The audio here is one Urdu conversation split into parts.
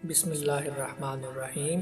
بسم اللہ الرحمن الرحیم۔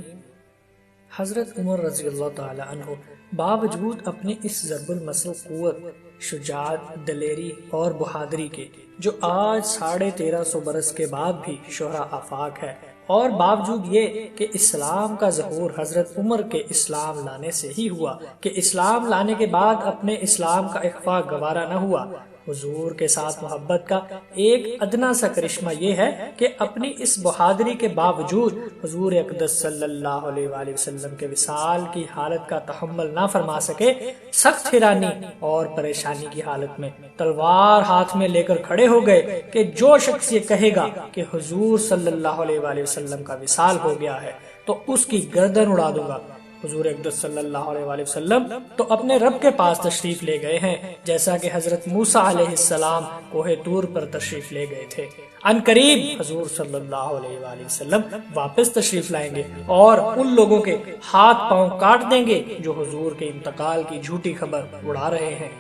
حضرت عمر رضی اللہ تعالی عنہ باوجود اپنے اس ضرب المثل قوت، شجاعت، دلیری اور بہادری کے، جو آج 1350 برس کے بعد بھی شہرا آفاق ہے، اور باوجود یہ کہ اسلام کا ظہور حضرت عمر کے اسلام لانے سے ہی ہوا، کہ اسلام لانے کے بعد اپنے اسلام کا اخفاء گوارا نہ ہوا، حضور کے ساتھ محبت کا ایک ادنا سا کرشمہ یہ ہے کہ اپنی اس بہادری کے باوجود حضور اقدس صلی اللہ علیہ وآلہ وسلم کے وصال کی حالت کا تحمل نہ فرما سکے، سخت حیرانی اور پریشانی کی حالت میں تلوار ہاتھ میں لے کر کھڑے ہو گئے کہ جو شخص یہ کہے گا کہ حضور صلی اللہ علیہ وآلہ وسلم کا وصال ہو گیا ہے تو اس کی گردن اڑا دوں گا۔ حضور اقدس صلی اللہ علیہ وآلہ وسلم تو اپنے رب کے پاس تشریف لے گئے ہیں، جیسا کہ حضرت موسیٰ علیہ السلام کوہ طور پر تشریف لے گئے تھے۔ ان قریب حضور صلی اللہ علیہ وآلہ وسلم واپس تشریف لائیں گے اور ان لوگوں کے ہاتھ پاؤں کاٹ دیں گے جو حضور کے انتقال کی جھوٹی خبر اڑا رہے ہیں۔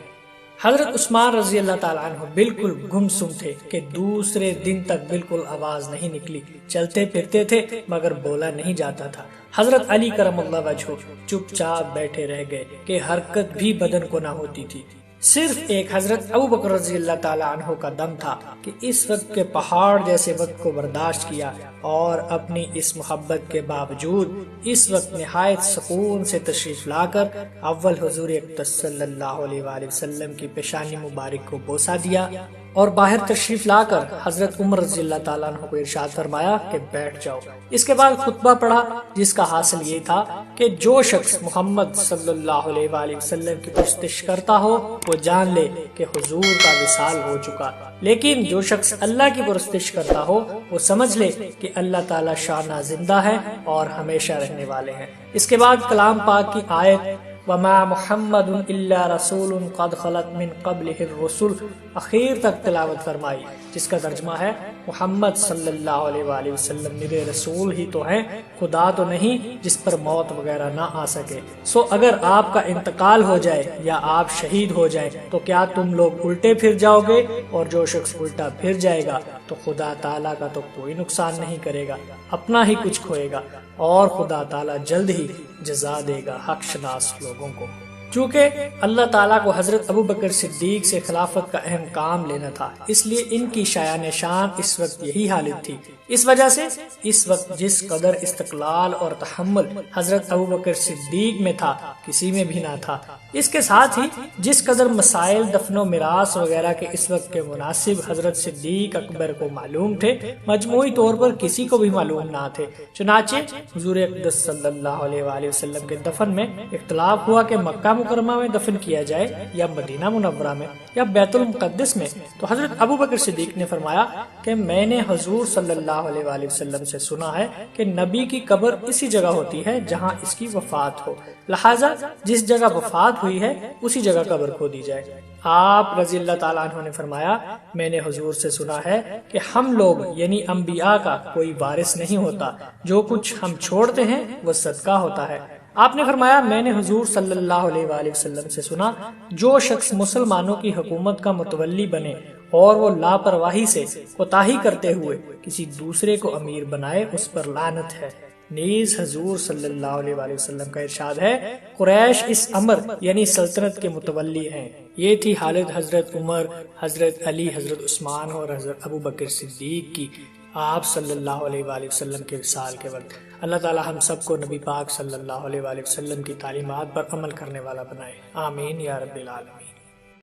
حضرت عثمان رضی اللہ تعالیٰ عنہ بالکل گمسم تھے کہ دوسرے دن تک بالکل آواز نہیں نکلی، چلتے پھرتے تھے مگر بولا نہیں جاتا تھا۔ حضرت علی کرم اللہ وجہہ چپ چاپ بیٹھے رہ گئے کہ حرکت بھی بدن کو نہ ہوتی تھی۔ صرف ایک حضرت ابو بکر رضی اللہ تعالیٰ عنہ کا دم تھا کہ اس وقت کے پہاڑ جیسے وقت کو برداشت کیا اور اپنی اس محبت کے باوجود اس وقت نہایت سکون سے تشریف لا کر اول حضور اقدس صلی اللہ علیہ وآلہ وسلم کی پیشانی مبارک کو بوسہ دیا اور باہر تشریف لا کر حضرت عمر رضی اللہ تعالیٰ عنہ کو ارشاد فرمایا کہ بیٹھ جاؤ۔ اس کے بعد خطبہ پڑھا جس کا حاصل یہ تھا کہ جو شخص محمد صلی اللہ علیہ وآلہ وسلم کی پرستش کرتا ہو وہ جان لے کہ حضور کا وصال ہو چکا، لیکن جو شخص اللہ کی پرستش کرتا ہو وہ سمجھ لے کہ اللہ تعالیٰ شانہ زندہ ہے اور ہمیشہ رہنے والے ہیں۔ اس کے بعد کلام پاک کی آیت وَمَا مُحَمَّدٌ إِلَّا رَسُولٌ قَدْ خَلَتْ مِن قَبْلِهِ الرُّسُلُ اخیر تک تلاوت فرمائی، جس کا ترجمہ ہے محمد صلی اللہ علیہ وآلہ وسلم میرے رسول ہی تو ہیں، خدا تو نہیں جس پر موت وغیرہ نہ آ سکے۔ سو اگر آپ کا انتقال ہو جائے یا آپ شہید ہو جائیں تو کیا تم لوگ الٹے پھر جاؤ گے؟ اور جو شخص الٹا پھر جائے گا تو خدا تعالیٰ کا تو کوئی نقصان نہیں کرے گا، اپنا ہی کچھ کھوئے گا، اور خدا تعالیٰ جلد ہی جزا دے گا حق شناس لوگوں کو۔ چونکہ اللہ تعالیٰ کو حضرت ابو بکر صدیق سے خلافت کا اہم کام لینا تھا، اس لیے ان کی شایان شان اس وقت یہی حالت تھی۔ اس وجہ سے اس وقت جس قدر استقلال اور تحمل حضرت ابو بکر صدیق میں تھا کسی میں بھی نہ تھا۔ اس کے ساتھ ہی جس قدر مسائل دفن و میراث وغیرہ کے اس وقت کے مناسب حضرت صدیق اکبر کو معلوم تھے، مجموعی طور پر کسی کو بھی معلوم نہ تھے۔ چنانچہ حضور اقدس صلی اللہ علیہ وآلہ وسلم کے دفن میں اختلاف ہوا کہ مکہ مکرمہ میں دفن کیا جائے یا مدینہ منورہ میں یا بیت المقدس میں، تو حضرت ابو بکر صدیق نے فرمایا کہ میں نے حضور صلی اللہ علیہ وآلہ وسلم سے سنا ہے کہ نبی کی قبر اسی جگہ ہوتی ہے جہاں اس کی وفات ہو، لہٰذا جس جگہ وفات ہوئی ہے اسی جگہ قبر کھو دی جائے۔ آپ رضی اللہ تعالیٰ عنہ نے فرمایا میں نے حضور سے سنا ہے کہ ہم لوگ یعنی انبیاء کا کوئی وارث نہیں ہوتا، جو کچھ ہم چھوڑتے ہیں وہ صدقہ ہوتا ہے۔ آپ نے فرمایا میں نے حضور صلی اللہ علیہ وآلہ وسلم سے سنا جو شخص مسلمانوں کی حکومت کا متولی بنے اور وہ لاپرواہی سے کوتاہی کرتے ہوئے کسی دوسرے کو امیر بنائے اس پر لعنت ہے۔ نیز حضور صلی اللہ علیہ وآلہ وسلم کا ارشاد ہے قریش اس امر یعنی سلطنت کے متولی ہیں۔ یہ تھی حالت حضرت عمر، حضرت علی، حضرت عثمان اور حضرت ابو بکر صدیق کی آپ صلی اللہ علیہ وآلہ وسلم کے وصال کے وقت۔ اللہ تعالی ہم سب کو نبی پاک صلی اللہ علیہ وآلہ وسلم کی تعلیمات پر عمل کرنے والا بنائے، آمین یا رب العالمین۔